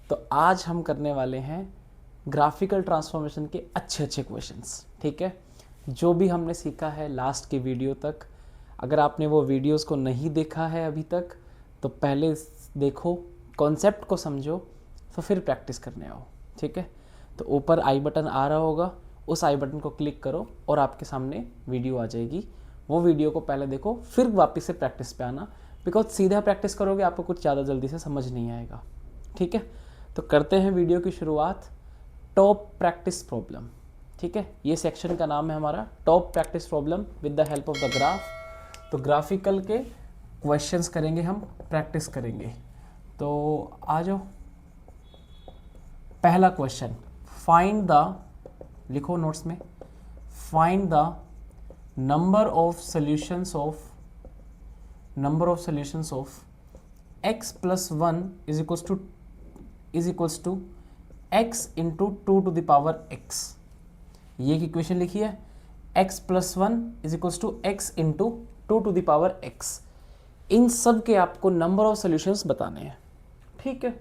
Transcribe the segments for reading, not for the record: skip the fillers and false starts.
तो आज हम करने वाले हैं ग्राफिकल ट्रांसफॉर्मेशन के अच्छे अच्छे क्वेश्चंस। ठीक है, जो भी हमने सीखा है लास्ट की वीडियो तक, अगर आपने वो वीडियोस को नहीं देखा है अभी तक तो पहले देखो, कॉन्सेप्ट को समझो, तो फिर प्रैक्टिस करने आओ। ठीक है, तो ऊपर आई बटन आ रहा होगा, उस आई बटन को क्लिक करो और आपके सामने वीडियो आ जाएगी। वो वीडियो को पहले देखो, फिर वापस से प्रैक्टिस पे आना, बिकॉज सीधा प्रैक्टिस करोगे आपको कुछ ज़्यादा जल्दी से समझ नहीं आएगा। ठीक है, तो करते हैं वीडियो की शुरुआत। Top practice problem. ठीक है, ये सेक्शन का नाम है हमारा top practice problem with the help of the graph. तो ग्राफिकल के क्वेश्चंस करेंगे हम, प्रैक्टिस करेंगे। तो आ जाओ, पहला क्वेश्चन, फाइंड द, लिखो नोट्स में, find the number of solutions of x plus 1 is equals to x into 2 to the power x। ये एक इक्वेशन लिखी है, x plus 1 is equals to x into 2 to the power x। इन सब के आपको number of solutions बताने हैं। ठीक है,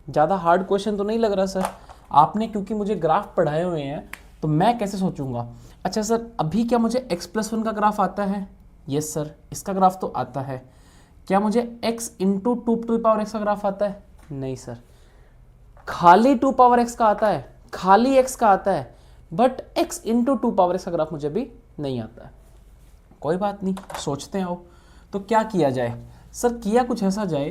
ज़्यादा हार्ड क्वेश्चन तो नहीं लग रहा सर आपने, क्योंकि मुझे ग्राफ पढ़ाए हुए हैं तो मैं कैसे सोचूंगा। अच्छा सर, अभी क्या मुझे x plus 1 का ग्राफ आता है? यस सर, इसका ग्राफ तो आता है। क्या मुझे x into 2 to the power x का ग्राफ आता है? नहीं सर, खाली 2 पावर x का आता है, खाली x का आता है, but x into 2 power x का ग्राफ मुझे भी नहीं आता है। कोई बात नहीं, सोचते आओ। तो क्या किया जाए सर? किया कुछ ऐसा जाए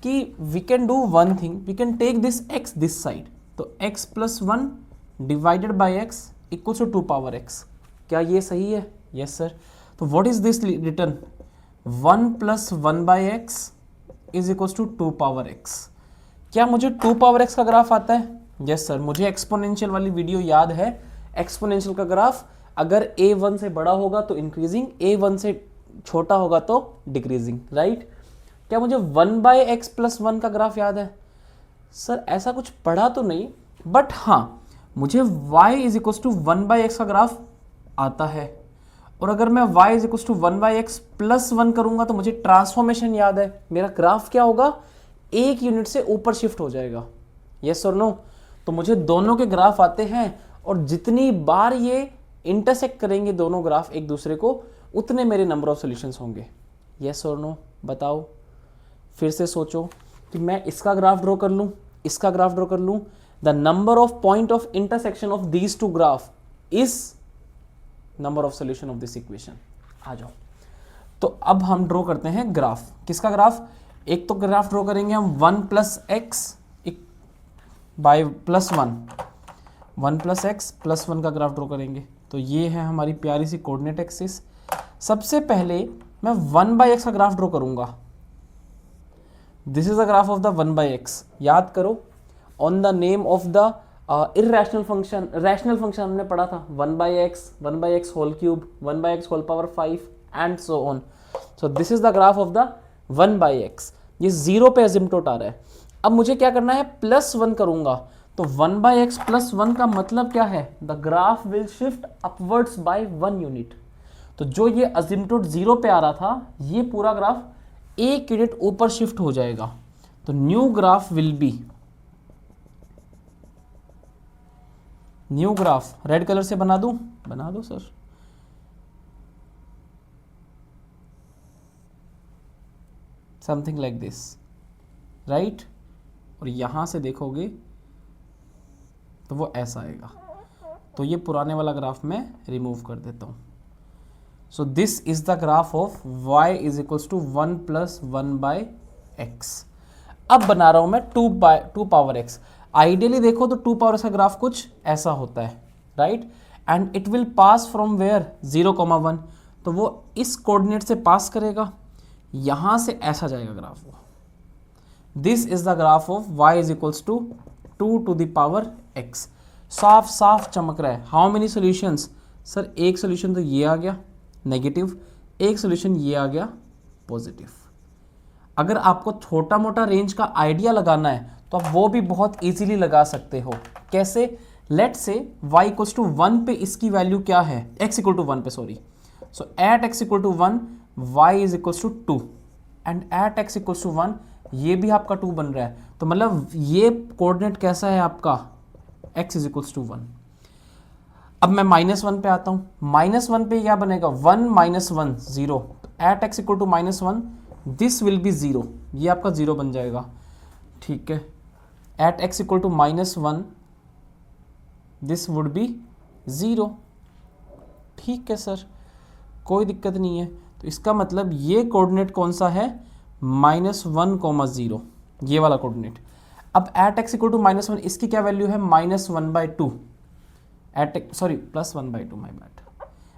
कि we can do one thing, we can take this x this side. तो x plus 1 divided by x equals to 2 power x। क्या ये सही है? Yes sir. तो what is this return? 1 plus 1 by x is equals to 2 power x। क्या मुझे 2 power x का graph आता है? यस सर, मुझे एक्सपोनेंशियल वाली वीडियो याद है। एक्सपोनेंशियल का ग्राफ अगर a1 से बड़ा होगा तो इंक्रीजिंग, a1 से छोटा होगा तो डिक्रीजिंग, राइट। क्या मुझे 1 बाई एक्स प्लस 1 का ग्राफ याद है? सर ऐसा कुछ पढ़ा तो नहीं, बट हाँ मुझे y is equals to 1 by x का ग्राफ आता है। और अगर मैं y is equals to 1 by x plus 1 करूंगा तो मुझे ट्रांसफॉर्मेशन याद है। मेरा ग्राफ क्या होगा? एक यूनिट से ऊपर शिफ्ट हो जाएगा। यस और नो? तो मुझे दोनों के ग्राफ आते हैं, और जितनी बार ये इंटरसेक्ट करेंगे दोनों ग्राफ एक दूसरे को, उतने मेरे नंबर ऑफ सॉल्यूशंस होंगे। यस और नो? बताओ, फिर से सोचो कि मैं इसका ग्राफ ड्रॉ कर लूं, इसका ग्राफ ड्रॉ कर लूं। The number of point of intersection of these two graph is number of solution of this equation. आ जाओ, तो अब हम ड्रॉ करते हैं ग्राफ। किसका ग्राफ? एक तो ग्राफ ड्रॉ करेंगे हम 1 plus x by plus 1 plus x plus 1 का ग्राफ ड्रॉ करेंगे। तो ये है हमारी प्यारी सी कोऑर्डिनेट एक्सिस। सबसे पहले मैं 1 बाई एक्स का ग्राफ ड्रॉ करूंगा। This is the graph of the 1 by x. याद करो, on the name of the irrational function, rational function हमने पढ़ा था, 1 by x whole cube, 1 by x whole power 5 and so on. So this is the graph of the 1 by x. ये 0 पे एजिम्प्टोट आ रहा है। अब मुझे क्या करना है? प्लस 1 करूंगा। तो 1 बाई एक्स प्लस 1 का मतलब क्या है? The graph will shift upwards by 1 unit. तो जो ये एजिम्प्टोट 0 पे आ रहा था, ये पूरा ग्राफ एक यूनिट ऊपर शिफ्ट हो जाएगा। तो new graph will be, new graph red colour से बना दूं? बना दो sir. Something like this, right. और यहां से देखोगे तो वो ऐसा आएगा। तो ये पुराने वाला ग्राफ मैं रिमूव कर देता हूं। So this is the graph of y is equals to 1 plus 1 by x. अब बना रहा हूं मैं 2 पावर x। आइडियली देखो तो 2 पावर x का ग्राफ कुछ ऐसा होता है, right. And it will pass from where 0,1। तो वो इस कोऑर्डिनेट से पास करेगा, यहां से ऐसा जाएगा ग्राफ वो। This is the graph of y is equals to 2 to the power x। साफ साफ चमक रहा है। How many solutions? सर एक सॉल्यूशन तो ये आ गया नेगेटिव, एक सॉल्यूशन ये आ गया पॉजिटिव। अगर आपको छोटा मोटा रेंज का आइडिया लगाना है तो आप वो भी बहुत इजीली लगा सकते हो। कैसे? लेट से y इक्वल्स टू 1 पे इसकी वैल्यू क्या है? x इक्वल टू 1 पे, sorry. So at x equal to 1 y is equals to 2 and at x equals to 1 ये भी आपका 2 बन रहा है, तो मतलब ये कोऑर्डिनेट कैसा है आपका, x इज इक्वल्स टू 1। अब मैं -1 पे आता हूँ, -1 पे क्या बनेगा, 1 - 1 0, at x equal to -1 this will be 0, ये आपका 0 बन जाएगा, ठीक है। At x equal to -1 this would be 0, ठीक है सर, कोई दिक्कत नहीं है। तो इसका मतलब ये कोऑर्डिनेट कौन सा है, -1, 0, ये वाला कोऑर्डिनेट। अब एट x इक्वल टू -1 इसकी क्या वैल्यू है, -1/2, at sorry +1/2, my bad.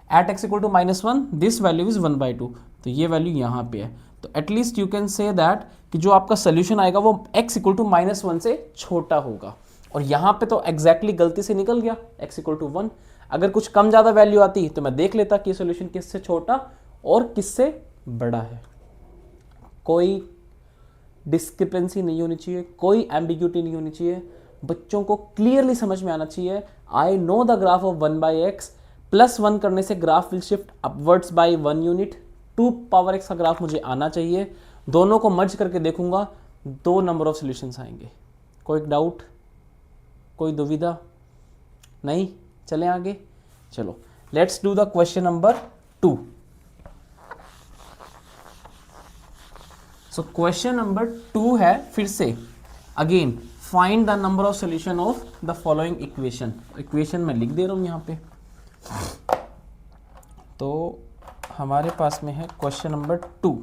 At x equal to -1 this value is 1/2, तो ये वैल्यू यहाँ पे है। तो at least you can say that कि जो आपका सोल्यूशन आएगा वो x इक्वल टू -1 से छोटा होगा। और यहाँ पे तो एग्जैक्टली गलती से निकल गया x इक्वल टू 1। अगर कुछ कम ज़्यादा वैल्यू आती तो मैं देख लेता कि सोल्यूशन किससे छोटा और किससे बड़ा है। कोई डिस्क्रिपेंसी नहीं होनी चाहिए, कोई एम्बिग्यूटी नहीं होनी चाहिए, बच्चों को क्लियरली समझ में आना चाहिए। I know the graph of 1/x, +1 करने से graph will shift upwards by 1 unit, 2 x का ग्राफ मुझे आना चाहिए। दोनों को मर्ज करके देखूंगा, 2 नंबर ऑफ सॉल्यूशंस आएंगे। कोई डाउट, कोई दुविधा नहीं, चलें आगे। चलो let's do the question number 2। So question number 2 है फिर से again, find the number of solution of the following equation. Equation मैं लिख दे रहा हूं यहां पे। तो हमारे पास में है क्वेश्चन नंबर 2।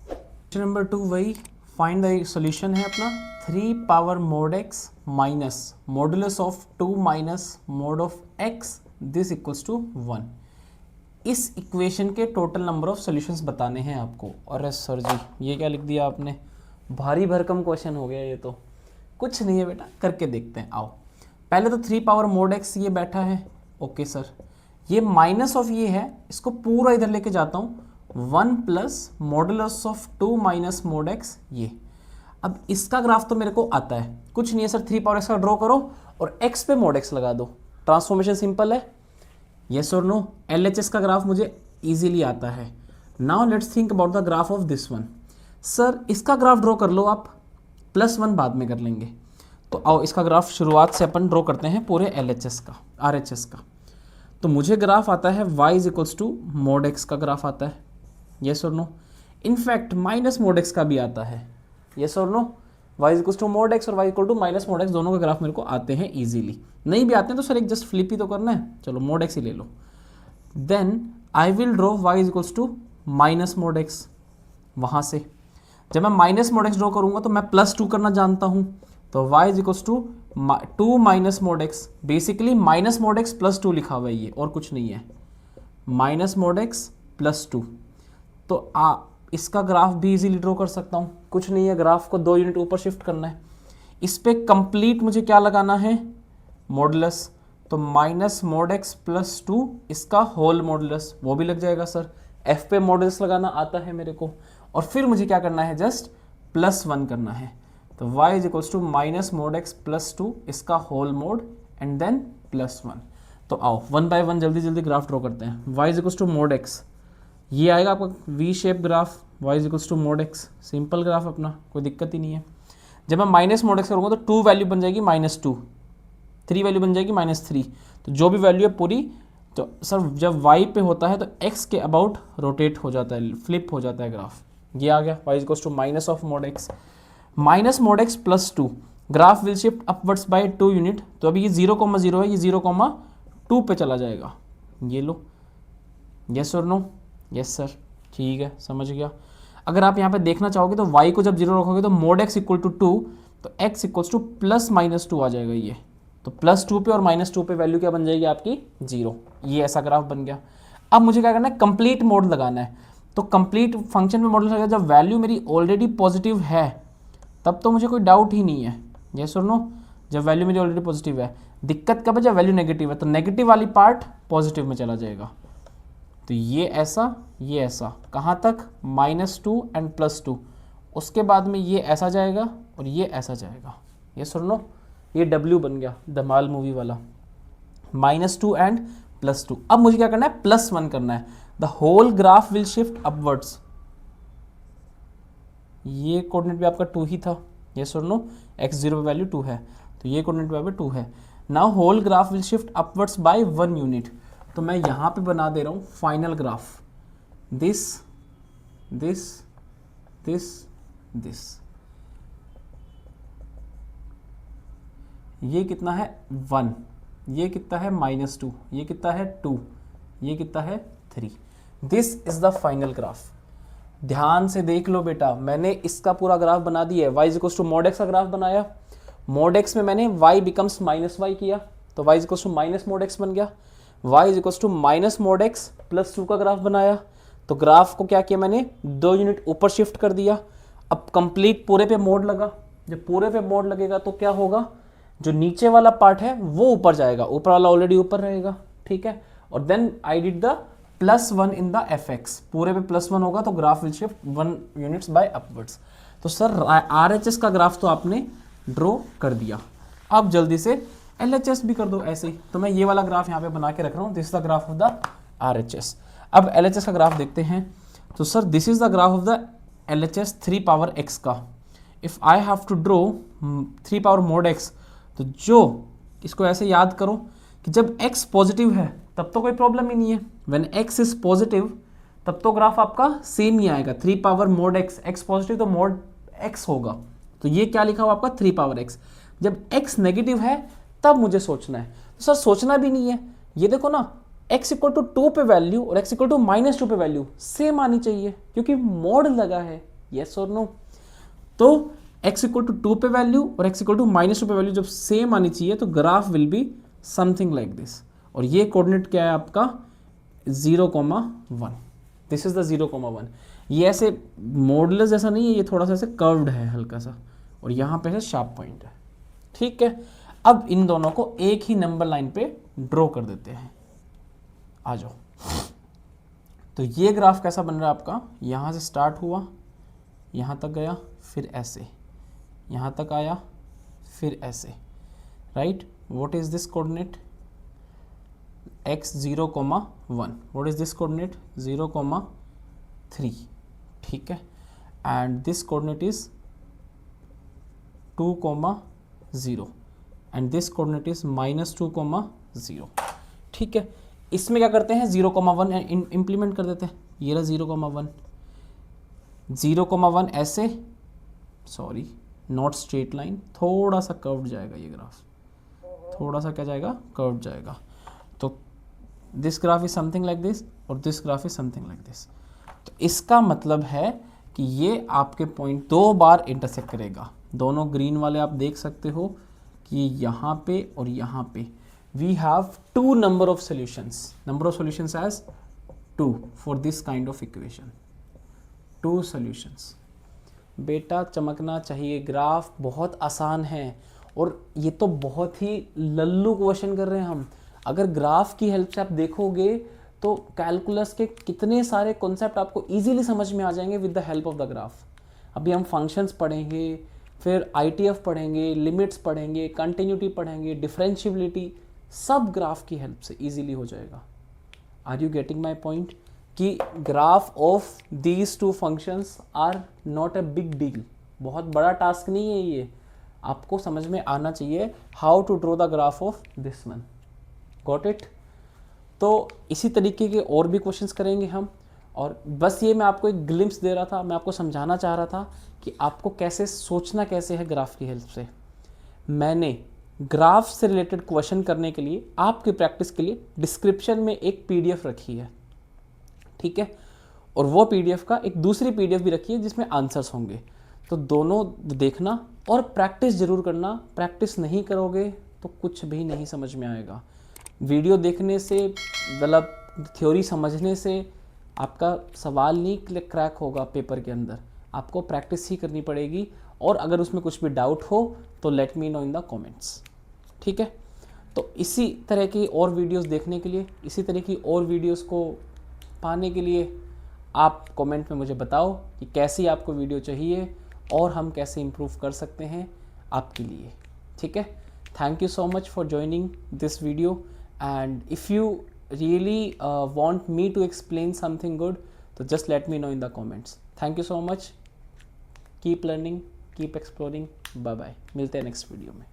क्वेश्चन नंबर 2 वही फाइंड द सॉल्यूशन है अपना, 3 power mod x minus modulus of 2 minus mod of x this equals to 1। इस इक्वेशन के टोटल नंबर ऑफ सॉल्यूशंस बताने हैं आपको। अरे सर जी ये क्या लिख दिया आपने, भारी भरकम क्वेश्चन हो गया ये तो। कुछ नहीं है बेटा, करके देखते हैं। आओ पहले तो 3 पावर mod x ये बैठा है, ओके सर। ये माइनस ऑफ ये है, इसको पूरा इधर लेके जाता हूँ, 1 plus modulus of 2 minus mod x ये। अब इसका ग्राफ तो मेरे को आता है, कुछ नहीं है सर, 3 पावर x का ड्रॉ करो और x पे mod x लगा दो, ट्रांसफॉर्मेशन सिंपल है, यस और नो। LHS का ग्राफ मुझे इजीली आता है। Now let's think about the graph of this one. Sir इसका ग्राफ ड्रॉ कर लो आप, +1 बाद में कर लेंगे। तो आओ इसका ग्राफ शुरुआत से अपन ड्रॉ करते हैं पूरे LHS का, RHS का। तो मुझे ग्राफ आता है y is equals to mod x का ग्राफ आता है, यस और नो। इनफैक्ट माइनस mod x का भी आता है, यस और नो। y is equals to mod x और y equal to minus mod x दोनों के ग्राफ मेरे को आते हैं इजीली। नहीं भी आते हैं तो सर एक जस्ट फ्लिप ही तो करना है, चलो mod x ही ले लो। Then I will draw y is equals to minus mod x। वहाँ से जब मैं माइनस mod x ड्रॉ करूँगा तो मैं +2 करना जानता हूँ, तो y is equals to 2 minus mod x। Basically minus mod x +2 लिखा हुआ है ये, और कुछ नहीं है, माइनस mod x +2। तो इसका ग्राफ भी इजीली ड्रॉ कर सकता हूँ, कुछ नहीं है, ग्राफ को 2 यूनिट ऊपर शिफ्ट करना है। इस पे कंप्लीट मुझे क्या लगाना है, मॉडुलस। तो माइनस mod x +2 इसका होल मॉडुलस, वो भी लग जाएगा सर। f पे मॉडुलस लगाना आता है मेरे को, और फिर मुझे क्या करना है, जस्ट +1 करना है। तो y is equals to minus mod x +2 इसका होल मोड एंड देन +1। तो आओ 1 बाय 1 जल्दी जल्दी ग्राफ ड्रॉ करते हैं। y is equals to mod x, ये आएगा आपका V shape graph, y is equals to mod x, simple graph अपना, कोई दिक्कत ही नहीं है। जब मैं माइनस mod x करूँगा तो 2 वैल्यू बन जाएगी -2, 3 वैल्यू बन जाएगी -3। तो जो भी वैल्यू है पूरी, तो सर जब y पे होता है तो x के अबाउट रोटेट हो जाता है, फ्लिप हो जाता है ग्राफ। ये आ गया y is equals to minus of mod x, minus mod x +2, graph will shift upwards by 2 unit. तो अभी ये 0,0 है, ये 0,2 पे चला जाएगा, ये लो, यस और नो, यस सर, ठीक है, समझ गया। अगर आप यहाँ पे देखना चाहोगे तो y को जब 0 रखोगे तो mod x इक्वल टू 2, तो x इक्वल्स टू +-2 आ जाएगा ये। तो +2 पे और -2 पे वैल्यू क्या बन जाएगी आपकी, 0। ये ऐसा ग्राफ बन गया। अब मुझे क्या करना है, कंप्लीट मोड लगाना है। तो कंप्लीट फंक्शन में मॉडल लगेगा जब वैल्यू मेरी ऑलरेडी पॉजिटिव है, तब तो मुझे कोई डाउट ही नहीं है, यस और नो। जब वैल्यू मेरी ऑलरेडी पॉजिटिव है, दिक्कत कब है, जब वैल्यू नेगेटिव है, तो नेगेटिव वाली पार्ट पॉजिटिव में चला जाएगा। तो ये ऐसा कहाँ तक, -2 एंड +2, उसके बाद में ये ऐसा जाएगा और ये ऐसा जाएगा, यस और नो। ये W बन गया धमाल मूवी वाला, -2 एंड +2। अब मुझे क्या करना है, +1 करना है। The whole graph will shift upwards, ये कोऑर्डिनेट भी आपका 2 ही था, यस और नो, x0 पे वैल्यू 2 है, तो ये कोऑर्डिनेट पे 2 है। Now whole graph will shift upwards by 1 unit, तो मैं यहाँ पे बना दे रहा हूँ final graph, this this this this, ये कितना है 1, ये कितना है -2, ये कितना है 2, ये कितना है 3। This is the final graph. ध्यान से देख लो बेटा, मैंने इसका पूरा ग्राफ बना दिया है, y equals to mod x का ग्राफ बनाया, मॉड x में मैंने y बिकम्स -y किया, तो y equals to minus mod x बन गया, y equals to minus mod x plus 2 का ग्राफ बनाया, तो ग्राफ को क्या किया मैंने 2 यूनिट ऊपर शिफ्ट कर दिया। अब कंप्लीट पूरे पे मोड लगा, जब पूरे पे मोड लगेगा तो क्या होगा, जो नीचे वाला पार्ट है वो ऊपर जाएगा, ऊपर वाला ऑलरेडी ऊपर रहेगा, ठीक है। और then I did the +1 in the fx, पूरे पे +1 होगा तो graph will shift 1 units by upwards. तो सर RHS का ग्राफ तो आपने ड्रॉ कर दिया, अब जल्दी से LHS भी कर दो ऐसे ही। तो मैं ये वाला ग्राफ यहाँ पे बना के रख रहा हूँ, this is the graph of the RHS। अब LHS का ग्राफ देखते हैं, तो sir this is the graph of the LHS 3 power x का। If I have to draw 3 power mod x, तो जो इसको ऐसे याद करो कि जब x पॉजिटिव है तब तो कोई प्रॉब्लम ही नहीं है, व्हेन x इज पॉजिटिव तब तो ग्राफ आपका सेम ही आएगा, 3 power mod x, x positive तो मोड x होगा, तो ये क्या लिखा हुआ आपका 3 पावर x। जब x नेगेटिव है तब मुझे सोचना है, तो सर सोचना भी नहीं है, ये देखो ना x इक्वल टू 2 पे वैल्यू और x इक्वल टू -2 पे वैल्यू सेम आनी चाहिए क्योंकि मोड लगा है, यस और नो। तो x इक्वल टू 2 पे वैल्यू और x इक्वल टू -2 पे वैल्यू जब सेम आनी चाहिए तो graph will be something like this. और ये कोऑर्डिनेट क्या है आपका 0,1, दिस इज द 0,1। ये ऐसे मॉडुलस जैसा नहीं है, ये थोड़ा सा ऐसे कर्व्ड है हल्का सा, और यहाँ पे है शार्प पॉइंट है, ठीक है। अब इन दोनों को एक ही नंबर लाइन पे ड्रॉ कर देते हैं, आ जाओ। तो ये ग्राफ कैसा बन रहा है आपका, यहाँ से स्टार्ट हुआ, यहाँ तक गया, फिर ऐसे यहाँ तक आया, फिर ऐसे, right. What is this coordinate x 0,1, what is this coordinate 0,3, ठीक है। And this coordinate is 2,0 and this coordinate is -2,0, ठीक है। इसमें क्या करते हैं 0,1 इंप्लीमेंट कर देते हैं, ये रहा 0,1, 0,1 ऐसे, सॉरी नॉट स्ट्रेट लाइन, थोड़ा सा कर्व्ड जाएगा ये ग्राफ, थोड़ा सा क्या जाएगा कर्व्ड जाएगा। तो this graph is something like this और this graph is something like this. तो इसका मतलब है कि ये आपके पॉइंट 2 बार इंटरसेक्ट करेगा, दोनों ग्रीन वाले आप देख सकते हो कि यहाँ पे और यहाँ पे we have 2 number of solutions as 2 for this kind of equation, 2 solutions. बेटा चमकना चाहिए, ग्राफ बहुत आसान है और ये तो बहुत ही लल्लू क्वेश्चन कर रहे हैं हम। अगर ग्राफ की हेल्प से आप देखोगे तो कैलकुलस के कितने सारे कॉन्सेप्ट आपको इजीली समझ में आ जाएंगे with the help of the graph. अभी हम फंक्शंस पढ़ेंगे, फिर ITF पढ़ेंगे, लिमिट्स पढ़ेंगे, कंटिन्यूटी पढ़ेंगे, डिफरेंशियबिलिटी, सब ग्राफ की हेल्प से इजीली हो जाएगा। Are you getting my point कि graph of these 2 functions are not a big deal, बहुत बड़ा टास्क नहीं है ये, आपको समझ में आना चाहिए how to draw the graph of this one, got it. तो इसी तरीके के और भी क्वेश्चंस करेंगे हम, और बस ये मैं आपको एक ग्लिम्स दे रहा था, मैं आपको समझाना चाह रहा था कि आपको कैसे सोचना कैसे है ग्राफ की हेल्प से। मैंने ग्राफ से रिलेटेड क्वेश्चन करने के लिए आपकी प्रैक्टिस के लिए डिस्क्रिप्शन में एक PDF रखी है, ठीक है, और वो PDF का एक दूसरी PDF भी रखी है जिसमें आंसर्स होंगे, तो दोनों देखना और प्रैक्टिस ज़रूर करना। प्रैक्टिस नहीं करोगे तो कुछ भी नहीं समझ में आएगा। वीडियो देखने से मतलब थ्योरी समझने से आपका सवाल नहीं क्रैक होगा पेपर के अंदर, आपको प्रैक्टिस ही करनी पड़ेगी। और अगर उसमें कुछ भी डाउट हो तो let me know in the comments, ठीक है। तो इसी तरह की और वीडियोस देखने के लिए, इसी तरह की और वीडियोस को पाने के लिए आप कमेंट में मुझे बताओ कि कैसी आपको वीडियो चाहिए और हम कैसे इम्प्रूव कर सकते हैं आपके लिए, ठीक है। Thank you so much for joining this video, and if you really want me to explain something good तो just let me know in the comments. Thank you so much. Keep learning, keep exploring. Bye bye, मिलते हैं next video में।